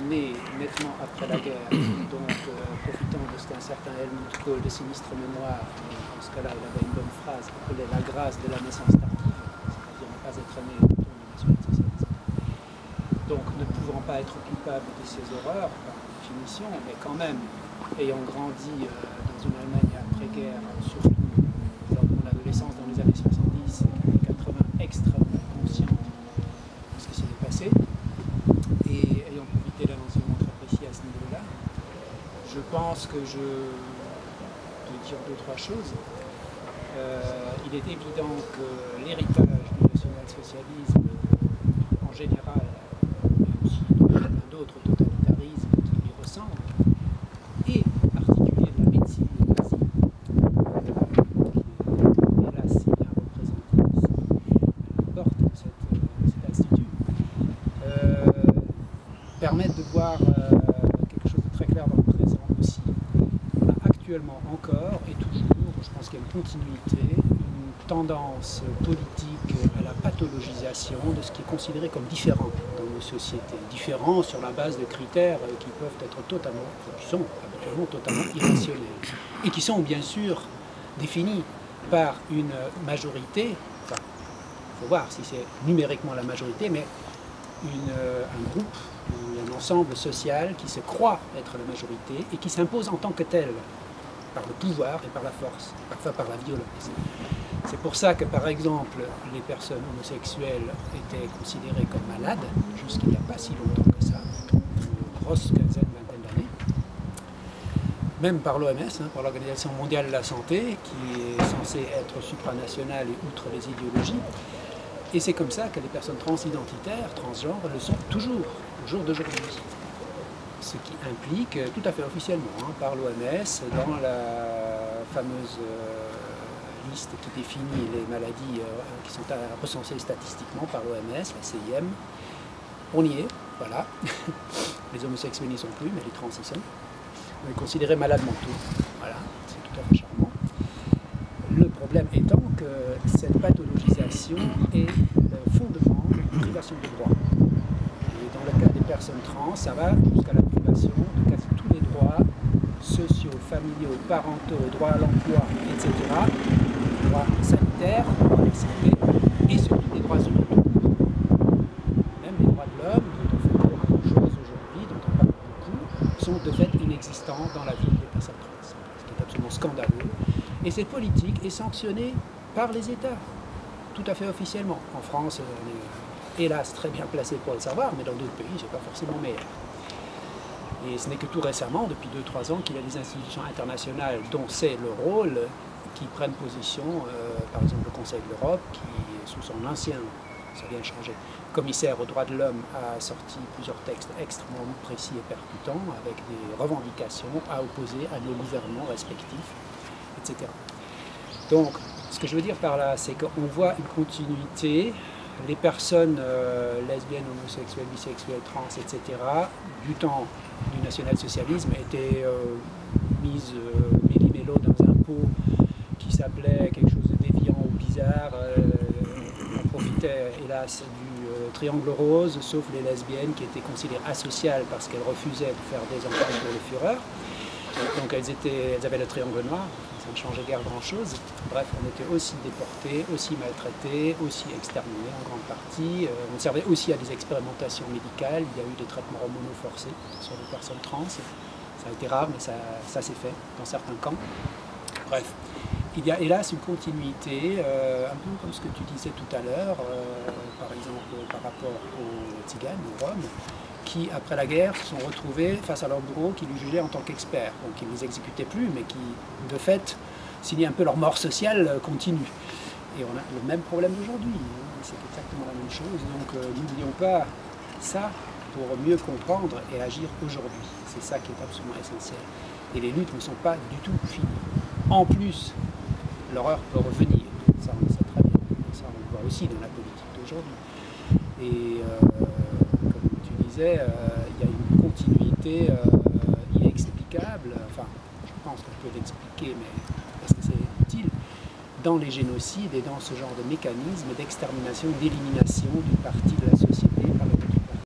né nettement après la guerre, donc profitant de ce qu'un certain Helmut Kohl de sinistre mémoire, dans ce cas-là il avait une bonne phrase, appelait la grâce de la naissance tardive, c'est-à-dire ne pas être né autour du national-socialisme. Donc ne pouvant pas être coupable de ces horreurs, par définition, mais quand même, ayant grandi dans une Allemagne après-guerre, surtout lors de mon adolescence dans les années 70 et 80, extrêmement conscient de ce qui s'est passé, et ayant profité d'un enseignement très précis à ce niveau-là, je pense que je peux dire deux, trois choses. Il est évident que l'héritage du national-socialisme, en général, mais aussi d'autres totalitarismes qui lui ressemblent, et particulier de la médecine nazie, qui est hélas si bien représentée ici, à la porte de cet institut, permettent de voir quelque chose de très clair dans le présent aussi. On a actuellement encore et toujours, je pense qu'il y a une continuité, une tendance politique à la pathologisation de ce qui est considéré comme différent dans nos sociétés. Différent sur la base de critères qui peuvent être totalement, qui sont habituellement totalement irrationnels. Et qui sont bien sûr définis par une majorité, enfin, il faut voir si c'est numériquement la majorité, mais un groupe, un ensemble social qui se croit être la majorité et qui s'impose en tant que tel, par le pouvoir et par la force, parfois par la violence. C'est pour ça que, par exemple, les personnes homosexuelles étaient considérées comme malades, jusqu'il n'y a pas si longtemps que ça, une grosse quinzaine, vingtaine d'années, même par l'OMS, par l'Organisation mondiale de la santé, qui est censée être supranationale et outre les idéologies. Et c'est comme ça que les personnes transidentitaires, transgenres, le sont toujours, au jour d'aujourd'hui. Ce qui implique, tout à fait officiellement, par l'OMS, dans la fameuse liste qui définit les maladies qui sont recensées statistiquement par l'OMS, la CIM, on y est, voilà. Les homosexuels n'y sont plus, mais les trans y sont. On est considérés malades mentaux, voilà, c'est tout à fait charmant. Le problème étant que cette pathologisation est le fondement de privation de droits. Et dans le cas des personnes trans, ça va jusqu'à la privation de quasi tous les droits sociaux, familiaux, parentaux, droits à l'emploi, etc., les droits sanitaires, les droits de santé, et surtout les droits humains tout court. Même les droits de l'homme, dont on fait beaucoup de choses aujourd'hui, dont on parle beaucoup, sont de fait inexistants dans la vie des personnes trans, ce qui est absolument scandaleux. Et cette politique est sanctionnée par les États, tout à fait officiellement. En France, on est hélas très bien placé pour le savoir, mais dans d'autres pays, c'est pas forcément meilleur. Et ce n'est que tout récemment, depuis 2-3 ans, qu'il y a des institutions internationales dont c'est le rôle, qui prennent position, par exemple le Conseil de l'Europe, qui, sous son ancien, ça vient de changer, commissaire aux droits de l'homme, a sorti plusieurs textes extrêmement précis et percutants, avec des revendications à opposer à nos gouvernements respectifs, etc. Donc, ce que je veux dire par là, c'est qu'on voit une continuité. Les personnes lesbiennes, homosexuelles, bisexuelles, trans, etc., du temps du national-socialisme étaient mises méli-mélo dans un pot qui s'appelait quelque chose de déviant ou bizarre. On profitait, hélas, du triangle rose, sauf les lesbiennes qui étaient considérées asociales parce qu'elles refusaient de faire des enfants pour le Führer. Donc elles avaient le triangle noir, ça ne changeait guère grand-chose. Bref, on était aussi déportés, aussi maltraités, aussi exterminés en grande partie. On servait aussi à des expérimentations médicales. Il y a eu des traitements hormonaux forcés sur les personnes trans. Ça a été rare, mais ça s'est fait dans certains camps. Bref, il y a hélas une continuité, un peu comme ce que tu disais tout à l'heure, par exemple par rapport aux Tziganes, aux Roms, qui, après la guerre, se sont retrouvés face à leur bourreau qui les jugeaient en tant qu'experts. Donc ils ne les exécutaient plus, mais qui, de fait, signaient un peu leur mort sociale continue. Et on a le même problème d'aujourd'hui. C'est exactement la même chose. Donc n'oublions pas ça pour mieux comprendre et agir aujourd'hui. C'est ça qui est absolument essentiel. Et les luttes ne sont pas du tout finies. En plus, l'horreur peut revenir. Ça, on le sait très bien. Ça, on le voit aussi dans la politique d'aujourd'hui. Et il y a une continuité inexplicable, enfin, je pense qu'on peut l'expliquer, mais est-ce que c'est utile, dans les génocides et dans ce genre de mécanisme d'extermination, d'élimination d'une partie de la société par